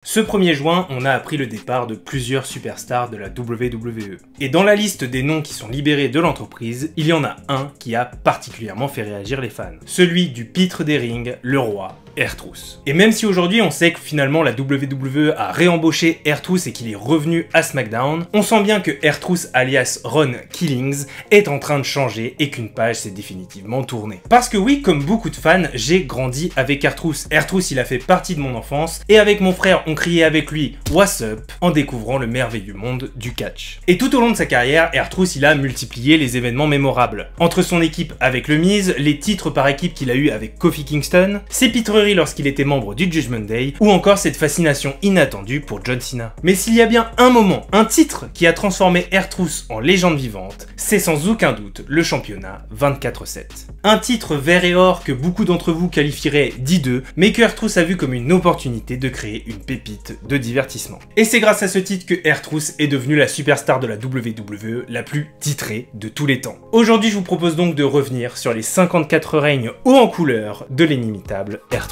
Ce 1er juin, on a appris le départ de plusieurs superstars de la WWE. Et dans la liste des noms qui sont libérés de l'entreprise, il y en a un qui a particulièrement fait réagir les fans. Celui du pitre des rings, le roi, R-Truth. Et même si aujourd'hui on sait que finalement la WWE a réembauché R-Truth et qu'il est revenu à SmackDown, on sent bien que R-Truth alias Ron Killings est en train de changer et qu'une page s'est définitivement tournée. Parce que oui, comme beaucoup de fans, j'ai grandi avec R-Truth. R-Truth il a fait partie de mon enfance et avec mon frère on criait avec lui « What's up ?» en découvrant le merveilleux monde du catch. Et tout au long de sa carrière, R-Truth il a multiplié les événements mémorables. Entre son équipe avec le Miz, les titres par équipe qu'il a eu avec Kofi Kingston, ses pitreries lorsqu'il était membre du Judgment Day, ou encore cette fascination inattendue pour John Cena. Mais s'il y a bien un moment, un titre qui a transformé R-Truth en légende vivante, c'est sans aucun doute le championnat 24/7. Un titre vert et or que beaucoup d'entre vous qualifieraient d'hideux, mais que R-Truth a vu comme une opportunité de créer une pépite de divertissement. Et c'est grâce à ce titre que R-Truth est devenu la superstar de la WWE la plus titrée de tous les temps. Aujourd'hui, je vous propose donc de revenir sur les 54 règnes haut en couleur de l'inimitable R-Truth.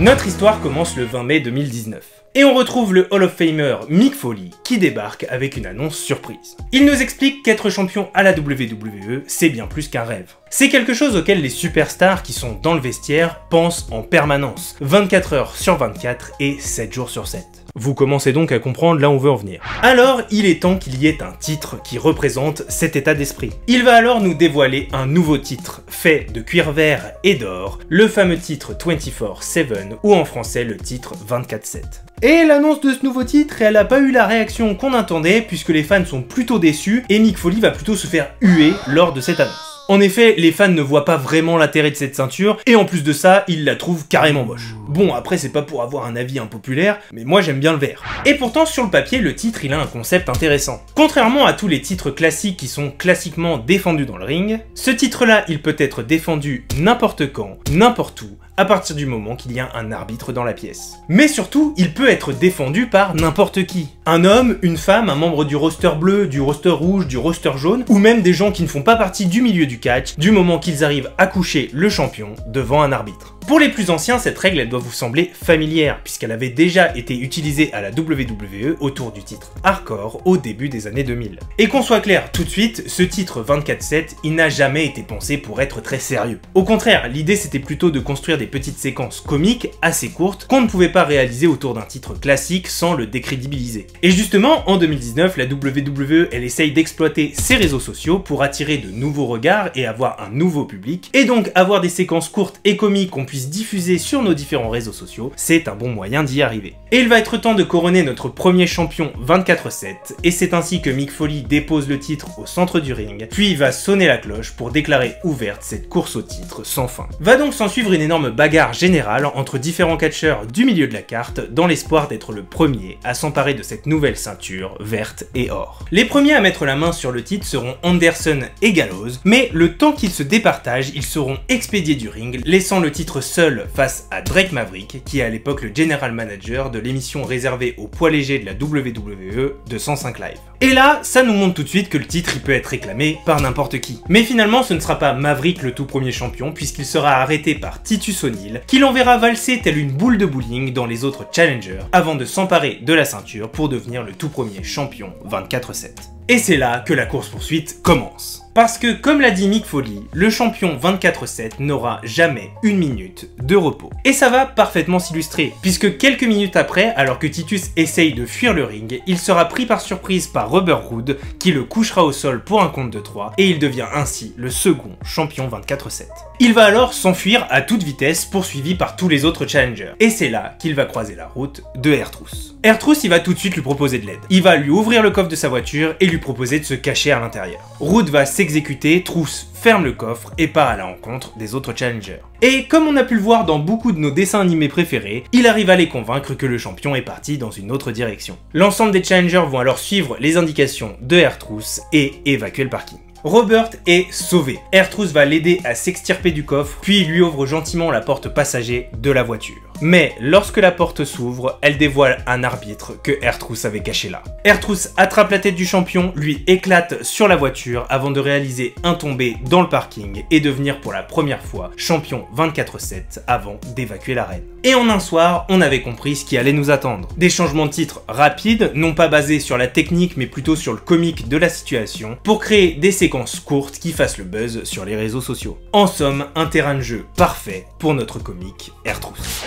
Notre histoire commence le 20 mai 2019. Et on retrouve le Hall of Famer Mick Foley qui débarque avec une annonce surprise. Il nous explique qu'être champion à la WWE, c'est bien plus qu'un rêve. C'est quelque chose auquel les superstars qui sont dans le vestiaire pensent en permanence, 24 heures sur 24 et 7 jours sur 7. Vous commencez donc à comprendre là où on veut en venir. Alors, il est temps qu'il y ait un titre qui représente cet état d'esprit. Il va alors nous dévoiler un nouveau titre, fait de cuir vert et d'or, le fameux titre 24/7, ou en français le titre 24/7. Et l'annonce de ce nouveau titre, elle a pas eu la réaction qu'on attendait, puisque les fans sont plutôt déçus, et Mick Foley va plutôt se faire huer lors de cette annonce. En effet, les fans ne voient pas vraiment l'intérêt de cette ceinture, et en plus de ça, ils la trouvent carrément moche. Bon, après c'est pas pour avoir un avis impopulaire, mais moi j'aime bien le vert. Et pourtant, sur le papier, le titre il a un concept intéressant. Contrairement à tous les titres classiques qui sont classiquement défendus dans le ring, ce titre-là, il peut être défendu n'importe quand, n'importe où, à partir du moment qu'il y a un arbitre dans la pièce. Mais surtout, il peut être défendu par n'importe qui. Un homme, une femme, un membre du roster bleu, du roster rouge, du roster jaune, ou même des gens qui ne font pas partie du milieu du catch, du moment qu'ils arrivent à coucher le champion devant un arbitre. Pour les plus anciens, cette règle elle doit vous sembler familière, puisqu'elle avait déjà été utilisée à la WWE autour du titre Hardcore au début des années 2000. Et qu'on soit clair tout de suite, ce titre 24/7, il n'a jamais été pensé pour être très sérieux. Au contraire, l'idée c'était plutôt de construire des petites séquences comiques assez courtes qu'on ne pouvait pas réaliser autour d'un titre classique sans le décrédibiliser. Et justement, en 2019, la WWE elle essaye d'exploiter ses réseaux sociaux pour attirer de nouveaux regards et avoir un nouveau public, et donc avoir des séquences courtes et comiques qu'on puisse diffuser sur nos différents réseaux sociaux, c'est un bon moyen d'y arriver. Et il va être temps de couronner notre premier champion 24/7, et c'est ainsi que Mick Foley dépose le titre au centre du ring, puis il va sonner la cloche pour déclarer ouverte cette course au titre sans fin. Va donc s'en suivre une énorme bagarre générale entre différents catcheurs du milieu de la carte, dans l'espoir d'être le premier à s'emparer de cette nouvelle ceinture verte et or. Les premiers à mettre la main sur le titre seront Anderson et Gallows, mais le temps qu'ils se départagent, ils seront expédiés du ring, laissant le titre seul face à Drake Maverick, qui est à l'époque le general manager de l'émission réservée aux poids légers de la WWE de 105 Live. Et là, ça nous montre tout de suite que le titre il peut être réclamé par n'importe qui. Mais finalement, ce ne sera pas Maverick le tout premier champion, puisqu'il sera arrêté par Titus O'Neil, qui l'enverra valser telle une boule de bowling dans les autres challengers, avant de s'emparer de la ceinture pour devenir le tout premier champion 24/7. Et c'est là que la course-poursuite commence. Parce que, comme l'a dit Mick Foley, le champion 24/7 n'aura jamais une minute de repos. Et ça va parfaitement s'illustrer, puisque quelques minutes après, alors que Titus essaye de fuir le ring, il sera pris par surprise par Robert Roode, qui le couchera au sol pour un compte de 3, et il devient ainsi le second champion 24/7. Il va alors s'enfuir à toute vitesse, poursuivi par tous les autres challengers. Et c'est là qu'il va croiser la route de R-Truth. R-Truth, il va tout de suite lui proposer de l'aide. Il va lui ouvrir le coffre de sa voiture et lui proposer de se cacher à l'intérieur. Roode va s'exécuter, Truth ferme le coffre et part à la rencontre des autres challengers. Et comme on a pu le voir dans beaucoup de nos dessins animés préférés, il arrive à les convaincre que le champion est parti dans une autre direction. L'ensemble des challengers vont alors suivre les indications de R-Truth et évacuer le parking. Robert est sauvé. R-Truth va l'aider à s'extirper du coffre, puis il lui ouvre gentiment la porte passager de la voiture. Mais lorsque la porte s'ouvre, elle dévoile un arbitre que R-Truth avait caché là. R-Truth attrape la tête du champion, lui éclate sur la voiture avant de réaliser un tombé dans le parking et devenir pour la première fois champion 24/7 avant d'évacuer l'arène. Et en un soir, on avait compris ce qui allait nous attendre. Des changements de titre rapides, non pas basés sur la technique mais plutôt sur le comique de la situation, pour créer des séquences courtes qui fassent le buzz sur les réseaux sociaux. En somme, un terrain de jeu parfait pour notre comique R-Truth.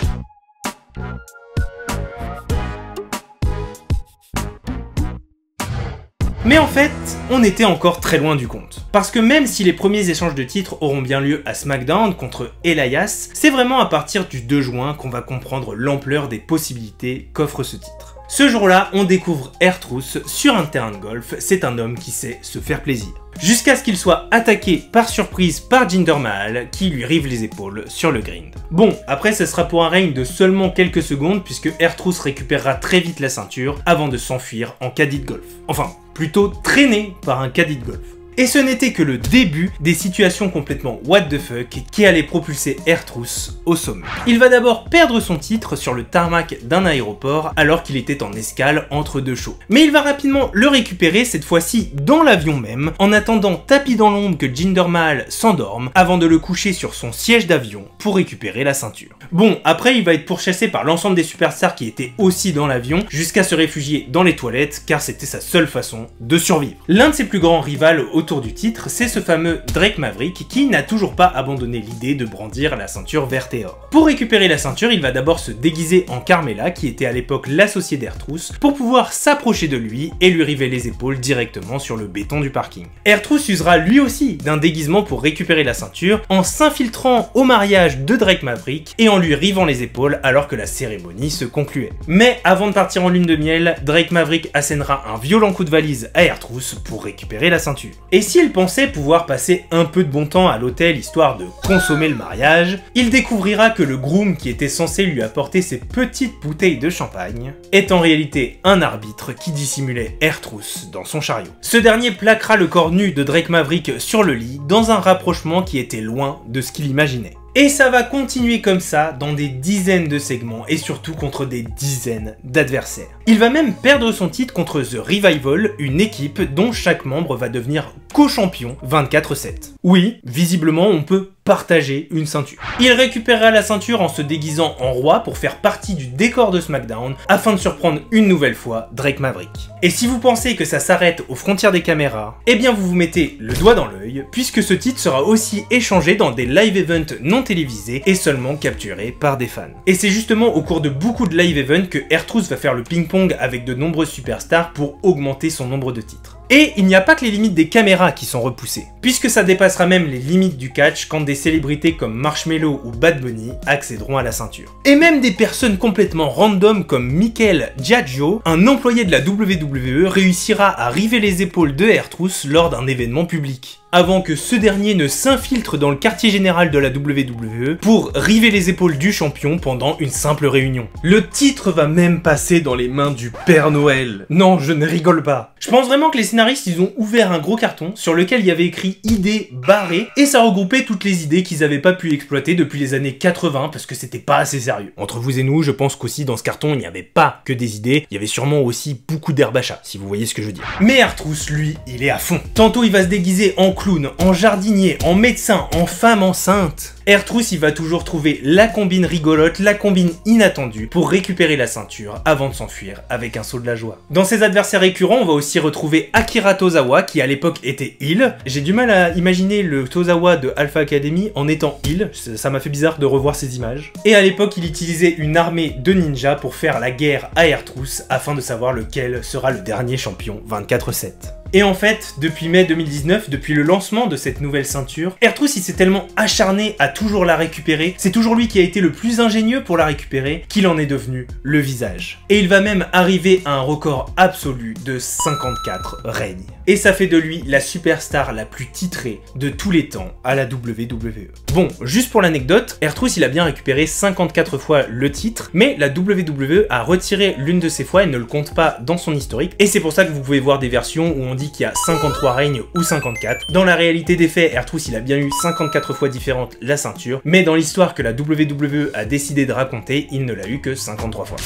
Mais en fait, on était encore très loin du compte. Parce que même si les premiers échanges de titres auront bien lieu à SmackDown contre Elias, c'est vraiment à partir du 2 juin qu'on va comprendre l'ampleur des possibilités qu'offre ce titre. Ce jour-là, on découvre R-Truth sur un terrain de golf, c'est un homme qui sait se faire plaisir. Jusqu'à ce qu'il soit attaqué par surprise par Jinder Mahal qui lui rive les épaules sur le grind. Bon, après ce sera pour un règne de seulement quelques secondes puisque R-Truth récupérera très vite la ceinture avant de s'enfuir en caddie de golf. Enfin, plutôt traîné par un caddie de golf. Et ce n'était que le début des situations complètement what the fuck qui allaient propulser R-Truth au sommet. Il va d'abord perdre son titre sur le tarmac d'un aéroport alors qu'il était en escale entre deux shows. Mais il va rapidement le récupérer, cette fois-ci dans l'avion même, en attendant tapis dans l'ombre que Jinder Mahal s'endorme avant de le coucher sur son siège d'avion pour récupérer la ceinture. Bon, après il va être pourchassé par l'ensemble des superstars qui étaient aussi dans l'avion jusqu'à se réfugier dans les toilettes car c'était sa seule façon de survivre. L'un de ses plus grands rivales autour du titre, c'est ce fameux Drake Maverick qui n'a toujours pas abandonné l'idée de brandir la ceinture verte et or. Pour récupérer la ceinture, il va d'abord se déguiser en Carmella, qui était à l'époque l'associé d'R-Truth, pour pouvoir s'approcher de lui et lui river les épaules directement sur le béton du parking. R-Truth usera lui aussi d'un déguisement pour récupérer la ceinture en s'infiltrant au mariage de Drake Maverick et en lui rivant les épaules alors que la cérémonie se concluait. Mais avant de partir en lune de miel, Drake Maverick assénera un violent coup de valise à R-Truth pour récupérer la ceinture. Et s'il pensait pouvoir passer un peu de bon temps à l'hôtel histoire de consommer le mariage, il découvrira que le groom qui était censé lui apporter ses petites bouteilles de champagne est en réalité un arbitre qui dissimulait R-Truth dans son chariot. Ce dernier plaquera le corps nu de Drake Maverick sur le lit dans un rapprochement qui était loin de ce qu'il imaginait. Et ça va continuer comme ça dans des dizaines de segments et surtout contre des dizaines d'adversaires. Il va même perdre son titre contre The Revival, une équipe dont chaque membre va devenir co-champion 24/7. Oui, visiblement on peut partager une ceinture. Il récupérera la ceinture en se déguisant en roi pour faire partie du décor de SmackDown afin de surprendre une nouvelle fois Drake Maverick. Et si vous pensez que ça s'arrête aux frontières des caméras, eh bien vous vous mettez le doigt dans l'œil puisque ce titre sera aussi échangé dans des live events non télévisés et seulement capturés par des fans. Et c'est justement au cours de beaucoup de live events que R-Truth va faire le ping-pong avec de nombreuses superstars pour augmenter son nombre de titres. Et il n'y a pas que les limites des caméras qui sont repoussées, puisque ça dépassera même les limites du catch quand des célébrités comme Marshmello ou Bad Bunny accéderont à la ceinture. Et même des personnes complètement random comme Michael Giaggio, un employé de la WWE, réussira à river les épaules de R-Truth lors d'un événement public, avant que ce dernier ne s'infiltre dans le quartier général de la WWE pour river les épaules du champion pendant une simple réunion. Le titre va même passer dans les mains du Père Noël. Non, je ne rigole pas. Je pense vraiment que les scénaristes, ils ont ouvert un gros carton sur lequel il y avait écrit idées barrées et ça regroupait toutes les idées qu'ils avaient pas pu exploiter depuis les années 80 parce que c'était pas assez sérieux. Entre vous et nous, je pense qu'aussi dans ce carton, il n'y avait pas que des idées, il y avait sûrement aussi beaucoup d'herbe à chat, si vous voyez ce que je veux dire. Mais R-Truth, lui, il est à fond. Tantôt il va se déguiser en clown, en jardinier, en médecin, en femme enceinte. R-Truth, il va toujours trouver la combine rigolote, la combine inattendue pour récupérer la ceinture avant de s'enfuir avec un saut de la joie. Dans ses adversaires récurrents, on va aussi retrouver Akira Tozawa qui à l'époque était heel. J'ai du mal à imaginer le Tozawa de Alpha Academy en étant heel, ça m'a fait bizarre de revoir ces images. Et à l'époque, il utilisait une armée de ninjas pour faire la guerre à R-Truth afin de savoir lequel sera le dernier champion 24/7. Et en fait, depuis mai 2019, depuis le lancement de cette nouvelle ceinture, R-Truth il s'est tellement acharné à toujours la récupérer, c'est toujours lui qui a été le plus ingénieux pour la récupérer, qu'il en est devenu le visage. Et il va même arriver à un record absolu de 54 règnes. Et ça fait de lui la superstar la plus titrée de tous les temps à la WWE. Bon, juste pour l'anecdote, R-Truth il a bien récupéré 54 fois le titre, mais la WWE a retiré l'une de ces fois et ne le compte pas dans son historique, et c'est pour ça que vous pouvez voir des versions où on dit qu'il y a 53 règnes ou 54. Dans la réalité des faits, R-Truth il a bien eu 54 fois différente la ceinture, mais dans l'histoire que la WWE a décidé de raconter, il ne l'a eu que 53 fois.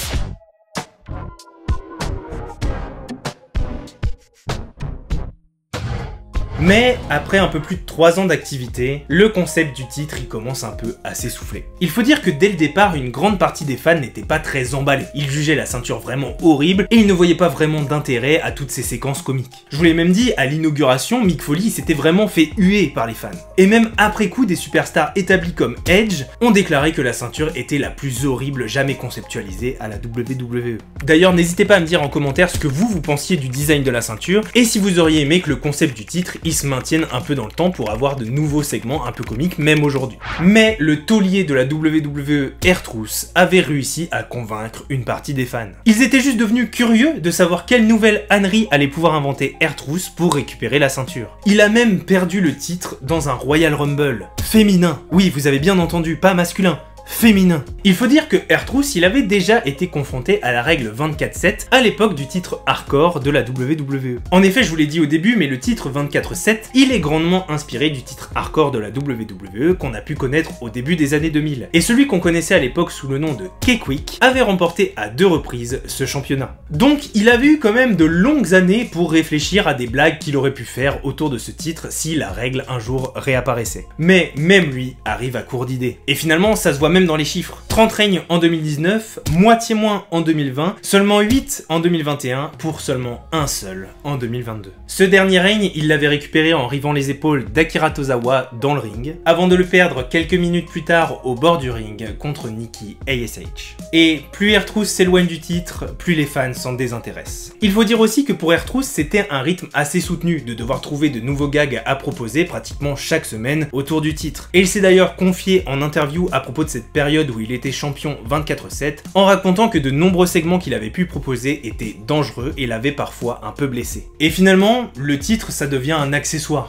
Mais après un peu plus de 3 ans d'activité, le concept du titre il commence un peu à s'essouffler. Il faut dire que dès le départ, une grande partie des fans n'étaient pas très emballés. Ils jugeaient la ceinture vraiment horrible et ils ne voyaient pas vraiment d'intérêt à toutes ces séquences comiques. Je vous l'ai même dit, à l'inauguration, Mick Foley s'était vraiment fait huer par les fans. Et même après coup, des superstars établis comme Edge ont déclaré que la ceinture était la plus horrible jamais conceptualisée à la WWE. D'ailleurs, n'hésitez pas à me dire en commentaire ce que vous pensiez du design de la ceinture et si vous auriez aimé que le concept du titre se maintiennent un peu dans le temps pour avoir de nouveaux segments un peu comiques même aujourd'hui. Mais le taulier de la WWE, R-Truth, avait réussi à convaincre une partie des fans. Ils étaient juste devenus curieux de savoir quelle nouvelle ânerie allait pouvoir inventer R-Truth pour récupérer la ceinture. Il a même perdu le titre dans un Royal Rumble. Féminin. Oui, vous avez bien entendu, pas masculin. Féminin. Il faut dire que R-Truth il avait déjà été confronté à la règle 24-7 à l'époque du titre hardcore de la WWE. En effet, je vous l'ai dit au début, mais le titre 24-7 il est grandement inspiré du titre hardcore de la WWE qu'on a pu connaître au début des années 2000. Et celui qu'on connaissait à l'époque sous le nom de K-Quick avait remporté à 2 reprises ce championnat. Donc il avait eu quand même de longues années pour réfléchir à des blagues qu'il aurait pu faire autour de ce titre si la règle un jour réapparaissait. Mais même lui arrive à court d'idées. Et finalement ça se voit même dans les chiffres. 30 règnes en 2019, moitié moins en 2020, seulement 8 en 2021 pour seulement un seul en 2022. Ce dernier règne, il l'avait récupéré en rivant les épaules d'Akira Tozawa dans le ring, avant de le perdre quelques minutes plus tard au bord du ring contre Nikki ASH. Et plus R-Truth s'éloigne du titre, plus les fans s'en désintéressent. Il faut dire aussi que pour R-Truth, c'était un rythme assez soutenu de devoir trouver de nouveaux gags à proposer pratiquement chaque semaine autour du titre. Et il s'est d'ailleurs confié en interview à propos de cette période où il était champion 24/7 en racontant que de nombreux segments qu'il avait pu proposer étaient dangereux et l'avaient parfois un peu blessé. Et finalement, le titre ça devient un accessoire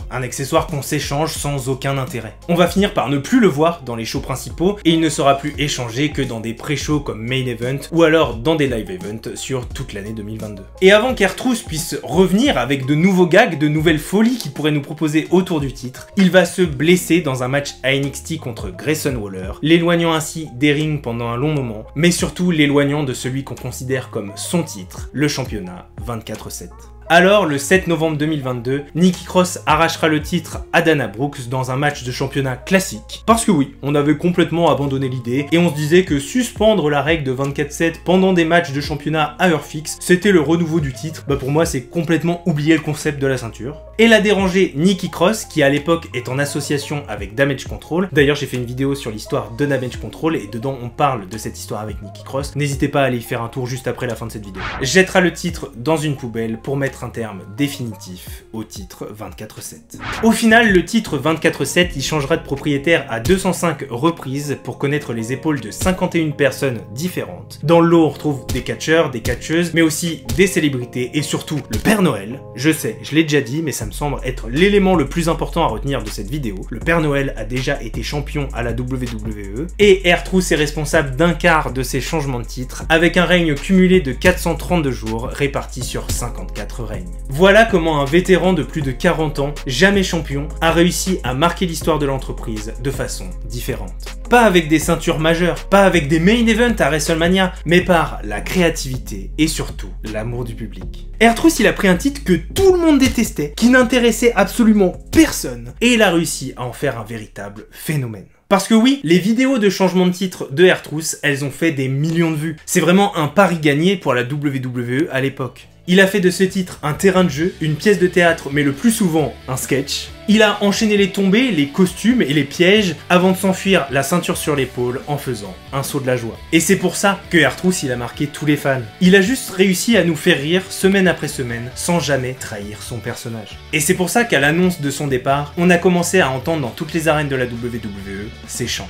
qu'on s'échange sans aucun intérêt. On va finir par ne plus le voir dans les shows principaux et il ne sera plus échangé que dans des pré-shows comme Main Event ou alors dans des live events sur toute l'année 2022. Et avant qu'R-Truth puisse revenir avec de nouveaux gags, de nouvelles folies qu'il pourrait nous proposer autour du titre, il va se blesser dans un match à NXT contre Grayson Waller, l'éloignant ainsi des rings pendant un long moment, mais surtout l'éloignant de celui qu'on considère comme son titre, le championnat 24/7. Alors, le 7 novembre 2022, Nikki Cross arrachera le titre à Dana Brooks dans un match de championnat classique. Parce que oui, on avait complètement abandonné l'idée et on se disait que suspendre la règle de 24/7 pendant des matchs de championnat à heure fixe, c'était le renouveau du titre. Bah pour moi, c'est complètement oublier le concept de la ceinture. Et la déranger Nikki Cross, qui à l'époque est en association avec Damage Control. D'ailleurs, j'ai fait une vidéo sur l'histoire de Damage Control et dedans on parle de cette histoire avec Nikki Cross. N'hésitez pas à aller y faire un tour juste après la fin de cette vidéo. Jettera le titre dans une poubelle pour mettre un terme définitif au titre 24/7. Au final, le titre 24/7 il changera de propriétaire à 205 reprises pour connaître les épaules de 51 personnes différentes. Dans le lot, on retrouve des catcheurs, des catcheuses, mais aussi des célébrités et surtout le Père Noël. Je sais, je l'ai déjà dit, mais ça me semble être l'élément le plus important à retenir de cette vidéo. Le Père Noël a déjà été champion à la WWE et R-Truth est responsable d'un quart de ces changements de titre avec un règne cumulé de 432 jours répartis sur 54 règnes. Voilà comment un vétéran de plus de 40 ans, jamais champion, a réussi à marquer l'histoire de l'entreprise de façon différente. Pas avec des ceintures majeures, pas avec des main events à WrestleMania, mais par la créativité et surtout l'amour du public. R-Truth il a pris un titre que tout le monde détestait, qui n'intéressait absolument personne, et il a réussi à en faire un véritable phénomène. Parce que oui, les vidéos de changement de titre de R-Truth, elles ont fait des millions de vues. C'est vraiment un pari gagné pour la WWE à l'époque. Il a fait de ce titre un terrain de jeu, une pièce de théâtre, mais le plus souvent un sketch. Il a enchaîné les tombées, les costumes et les pièges avant de s'enfuir la ceinture sur l'épaule en faisant un saut de la joie. Et c'est pour ça que R-Truth il a marqué tous les fans. Il a juste réussi à nous faire rire semaine après semaine sans jamais trahir son personnage. Et c'est pour ça qu'à l'annonce de son départ, on a commencé à entendre dans toutes les arènes de la WWE ses chants.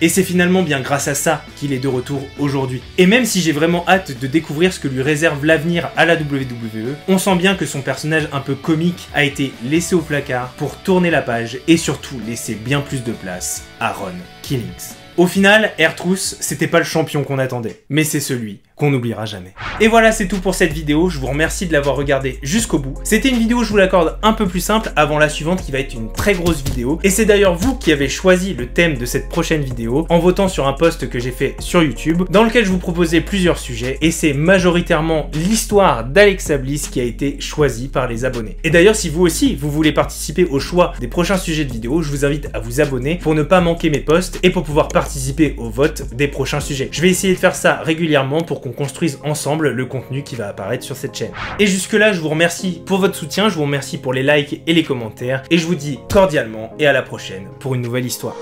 Et c'est finalement bien grâce à ça qu'il est de retour aujourd'hui. Et même si j'ai vraiment hâte de découvrir ce que lui réserve l'avenir à la WWE, on sent bien que son personnage un peu comique a été laissé au placard pour tourner la page et surtout laisser bien plus de place à Ron Killings. Au final, R-Truth, c'était pas le champion qu'on attendait, mais c'est celui qu'on n'oubliera jamais. Et voilà, c'est tout pour cette vidéo, je vous remercie de l'avoir regardé jusqu'au bout. C'était une vidéo, je vous l'accorde, un peu plus simple avant la suivante qui va être une très grosse vidéo. Et c'est d'ailleurs vous qui avez choisi le thème de cette prochaine vidéo en votant sur un post que j'ai fait sur YouTube dans lequel je vous proposais plusieurs sujets et c'est majoritairement l'histoire d'Alexa Bliss qui a été choisie par les abonnés. Et d'ailleurs, si vous aussi, vous voulez participer au choix des prochains sujets de vidéo, je vous invite à vous abonner pour ne pas manquer mes posts et pour pouvoir participer au vote des prochains sujets. Je vais essayer de faire ça régulièrement pour qu'on construise ensemble le contenu qui va apparaître sur cette chaîne. Et jusque là, je vous remercie pour votre soutien, je vous remercie pour les likes et les commentaires, et je vous dis cordialement et à la prochaine pour une nouvelle histoire.